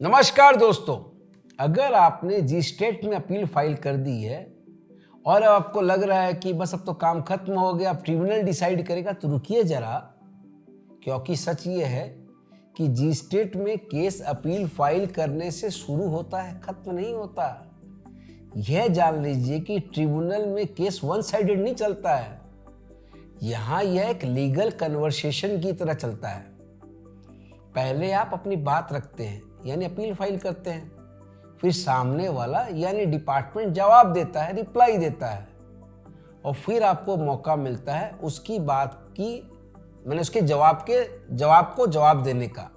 नमस्कार दोस्तों, अगर आपने जी स्टेट में अपील फाइल कर दी है और अब आपको लग रहा है कि बस अब तो काम खत्म हो गया, अब ट्रिब्यूनल डिसाइड करेगा, तो रुकिए जरा, क्योंकि सच ये है कि जी स्टेट में केस अपील फाइल करने से शुरू होता है, खत्म नहीं होता। यह जान लीजिए कि ट्रिब्यूनल में केस वन साइडेड नहीं चलता है। यहाँ यह एक लीगल कन्वर्सेशन की तरह चलता है। पहले आप अपनी बात रखते हैं यानी अपील फाइल करते हैं, फिर सामने वाला यानी डिपार्टमेंट जवाब देता है, रिप्लाई देता है, और फिर आपको मौका मिलता है उसकी बात की उसके जवाब को जवाब देने का।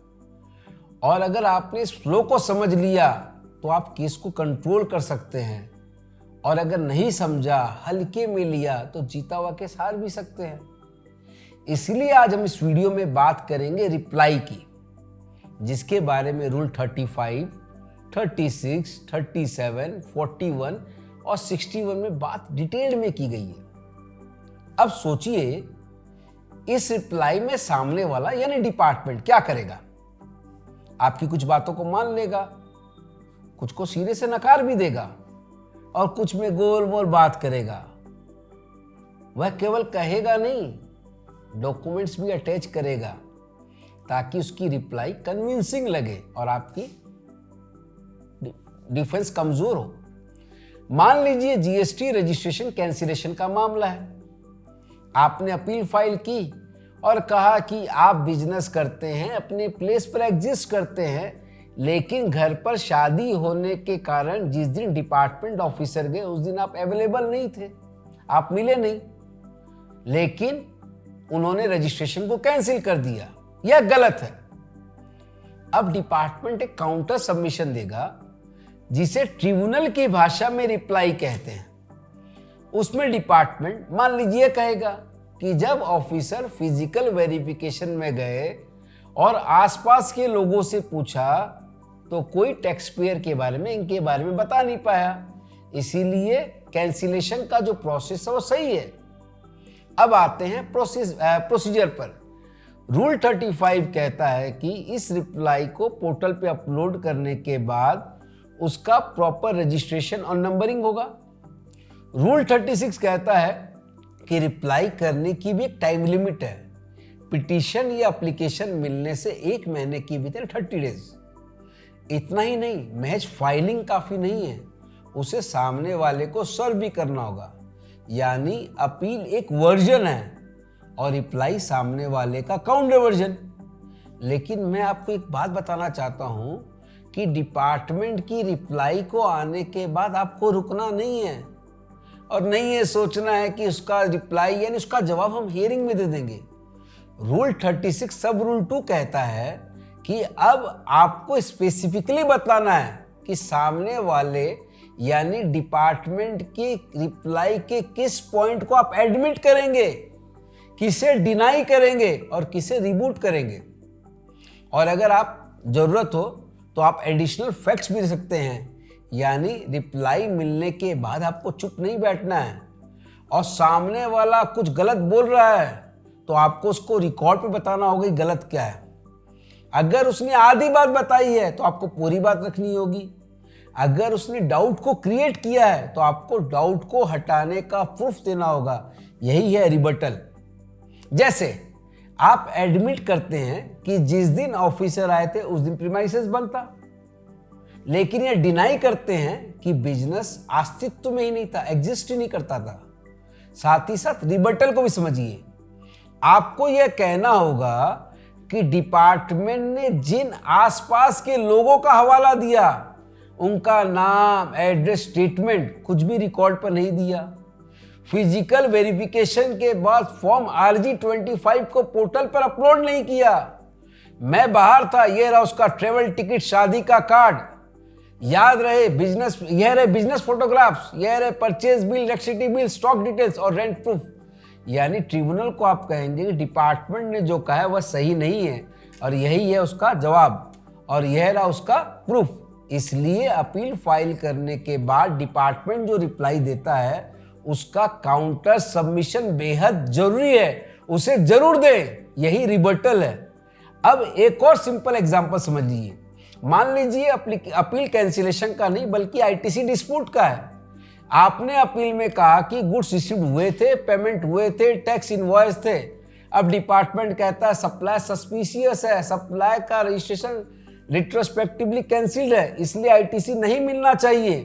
और अगर आपने इस फ्लो को समझ लिया तो आप केस को कंट्रोल कर सकते हैं, और अगर नहीं समझा, हल्के में लिया, तो जीता हुआ केस हार भी सकते हैं। इसलिए आज हम इस वीडियो में बात करेंगे रिप्लाई की, जिसके बारे में रूल 35, 36, 37, 41 और 61 में बात डिटेल में की गई है। अब सोचिए, इस रिप्लाई में सामने वाला यानी डिपार्टमेंट क्या करेगा? आपकी कुछ बातों को मान लेगा, कुछ को सिरे से नकार भी देगा, और कुछ में गोल मोल बात करेगा। वह केवल कहेगा नहीं, डॉक्यूमेंट्स भी अटैच करेगा ताकि उसकी रिप्लाई कन्विंसिंग लगे और आपकी डिफेंस कमजोर हो। मान लीजिए जीएसटी रजिस्ट्रेशन कैंसिलेशन का मामला है। आपने अपील फाइल की और कहा कि आप बिजनेस करते हैं, अपने प्लेस पर एग्जिस्ट करते हैं, लेकिन घर पर शादी होने के कारण जिस दिन डिपार्टमेंट ऑफिसर गए उस दिन आप अवेलेबल नहीं थे, आप मिले नहीं, लेकिन उन्होंने रजिस्ट्रेशन को कैंसिल कर दिया। यह गलत है। अब डिपार्टमेंट एक काउंटर सबमिशन देगा, जिसे ट्रिब्यूनल की भाषा में रिप्लाई कहते हैं। उसमें डिपार्टमेंट मान लीजिए कहेगा कि जब ऑफिसर फिजिकल वेरिफिकेशन में गए और आसपास के लोगों से पूछा तो कोई टैक्स पेयर के बारे में, इनके बारे में बता नहीं पाया, इसीलिए कैंसिलेशन का जो प्रोसेस है वो सही है। अब आते हैं प्रोसीजर पर। रूल 35 कहता है कि इस रिप्लाई को पोर्टल पे अपलोड करने के बाद उसका प्रॉपर रजिस्ट्रेशन और नंबरिंग होगा। रूल 36 कहता है कि रिप्लाई करने की भी एक टाइम लिमिट है। पिटीशन या एप्लीकेशन मिलने से 1 महीने के भीतर 30 डेज। इतना ही नहीं, महज फाइलिंग काफी नहीं है, उसे सामने वाले को सर्व भी करना होगा। यानी अपील एक वर्जन है और रिप्लाई सामने वाले का काउंटर वर्जन। लेकिन मैं आपको एक बात बताना चाहता हूं कि डिपार्टमेंट की रिप्लाई को आने के बाद आपको रुकना नहीं है, और नहीं ये सोचना है कि उसका रिप्लाई यानी उसका जवाब हम हियरिंग में दे देंगे। रूल 36 सब रूल 2 कहता है कि अब आपको स्पेसिफिकली बताना है कि सामने वाले यानी डिपार्टमेंट की रिप्लाई के किस पॉइंट को आप एडमिट करेंगे, किसे डिनाई करेंगे और किसे रिबूट करेंगे। और अगर आप जरूरत हो तो आप एडिशनल फैक्ट्स भी दे सकते हैं, यानी रिप्लाई मिलने के बाद आपको चुप नहीं बैठना है, और सामने वाला कुछ गलत बोल रहा है तो आपको उसको रिकॉर्ड पे बताना होगा कि गलत क्या है। अगर उसने आधी बात बताई है तो आपको पूरी बात रखनी होगी। अगर उसने डाउट को क्रिएट किया है तो आपको डाउट को हटाने का प्रूफ देना होगा। यही है रिबटल। जैसे आप एडमिट करते हैं कि जिस दिन ऑफिसर आए थे उस दिन प्रीमाइसेस बंद था, लेकिन ये डिनाई करते हैं कि बिजनेस अस्तित्व में ही नहीं था, एग्जिस्ट ही नहीं करता था। साथ ही साथ रिबटल को भी समझिए। आपको यह कहना होगा कि डिपार्टमेंट ने जिन आसपास के लोगों का हवाला दिया, उनका नाम, एड्रेस, स्टेटमेंट कुछ भी रिकॉर्ड पर नहीं दिया। फिजिकल वेरिफिकेशन के बाद फॉर्म RG 25 को पोर्टल पर अपलोड नहीं किया। मैं बाहर था, ये रहा उसका ट्रेवल टिकट, शादी का कार्ड, याद रहे बिजनेस, यह रहे बिजनेस फोटोग्राफ्स, यह रहे purchase bill, electricity bill, stock details और रेंट प्रूफ। यानी ट्रिब्यूनल को आप कहेंगे कि डिपार्टमेंट ने जो कहा है वह सही नहीं है, और यही है उसका जवाब, और यह रहा उसका प्रूफ। इसलिए अपील फाइल करने के बाद डिपार्टमेंट जो रिप्लाई देता है उसका काउंटर सबमिशन बेहद जरूरी है, उसे जरूर दें। यही रिबटल है। अब एक और सिंपल एग्जांपल समझ लीजिए। मान लीजिए अपील कैंसिलेशन का नहीं बल्कि आईटीसी डिस्प्यूट का है। आपने अपील में कहा कि गुड्स रिसीव्ड हुए थे, पेमेंट हुए थे, टैक्स इनवॉइस थे। अब डिपार्टमेंट कहता है सप्लाई सस्पिशियस है, सप्लाई का रजिस्ट्रेशन रिट्रोस्पेक्टिवली कैंसिल्ड है, इसलिए आईटीसी नहीं मिलना चाहिए।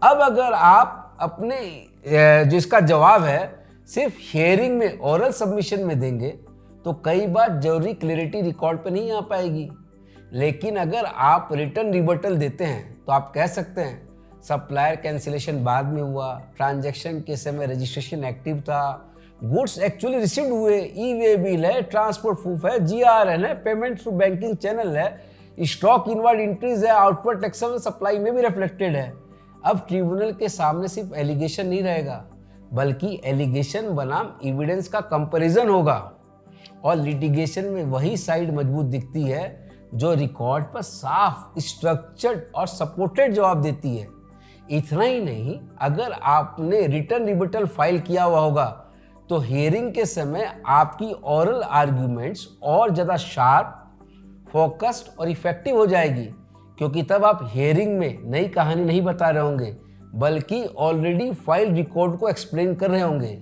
अब अगर आप अपने जिसका जवाब है सिर्फ हियरिंग में ओरल सबमिशन में देंगे तो कई बार जरूरी क्लैरिटी रिकॉर्ड पे नहीं आ पाएगी। लेकिन अगर आप रिटर्न रिबटल देते हैं तो आप कह सकते हैं सप्लायर कैंसिलेशन बाद में हुआ, ट्रांजैक्शन के समय रजिस्ट्रेशन एक्टिव था, गुड्स एक्चुअली रिसीव्ड हुए, ई वे बिल है, ट्रांसपोर्ट प्रूफ है, जीआरएन है, पेमेंट थ्रू बैंकिंग चैनल है, स्टॉक इनवर्ड इंट्रीज है, आउटवर्ड एक्सटर्नल सप्लाई में भी रिफ्लेक्टेड है। अब ट्रिब्यूनल के सामने सिर्फ एलिगेशन नहीं रहेगा बल्कि एलिगेशन बनाम एविडेंस का कंपैरिजन होगा और लिटिगेशन में वही साइड मजबूत दिखती है जो रिकॉर्ड पर साफ, स्ट्रक्चर्ड और सपोर्टेड जवाब देती है। इतना ही नहीं, अगर आपने रिटर्न रिबटल फाइल किया हुआ होगा तो हियरिंग के समय आपकी ओरल आर्ग्यूमेंट्स और ज़्यादा शार्प, फोकस्ड और इफेक्टिव हो जाएगी, क्योंकि तब आप हियरिंग में नई कहानी नहीं बता रहे होंगे बल्कि ऑलरेडी फाइल रिकॉर्ड को एक्सप्लेन कर रहे होंगे।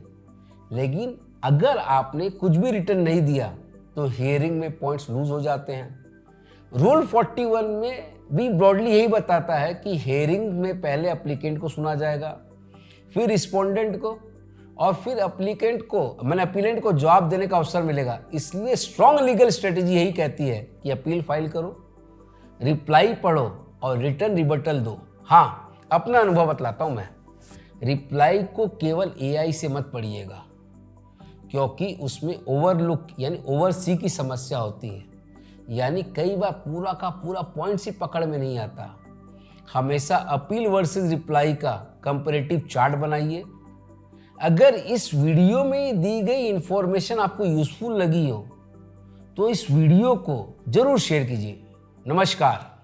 लेकिन अगर आपने कुछ भी रिटर्न नहीं दिया तो हियरिंग में पॉइंट्स लूज हो जाते हैं। रूल 41 में भी ब्रॉडली यही बताता है कि हियरिंग में पहले एप्लीकेंट को सुना जाएगा, फिर रिस्पोंडेंट को और फिर अपीलेंट को जवाब देने का अवसर मिलेगा। इसलिए स्ट्रॉन्ग लीगल स्ट्रेटेजी यही कहती है कि अपील फाइल करो, रिप्लाई पढ़ो और रिटर्न रिबटल दो। हाँ, अपना अनुभव बतलाता हूं मैं। रिप्लाई को केवल एआई से मत पढ़िएगा क्योंकि उसमें ओवरलुक यानी ओवरसी की समस्या होती है, यानी कई बार पूरा का पूरा पॉइंट ही पकड़ में नहीं आता। हमेशा अपील वर्सेस रिप्लाई का कंपैरेटिव चार्ट बनाइए। अगर इस वीडियो में दी गई इंफॉर्मेशन आपको यूजफुल लगी हो तो इस वीडियो को जरूर शेयर कीजिए। नमस्कार।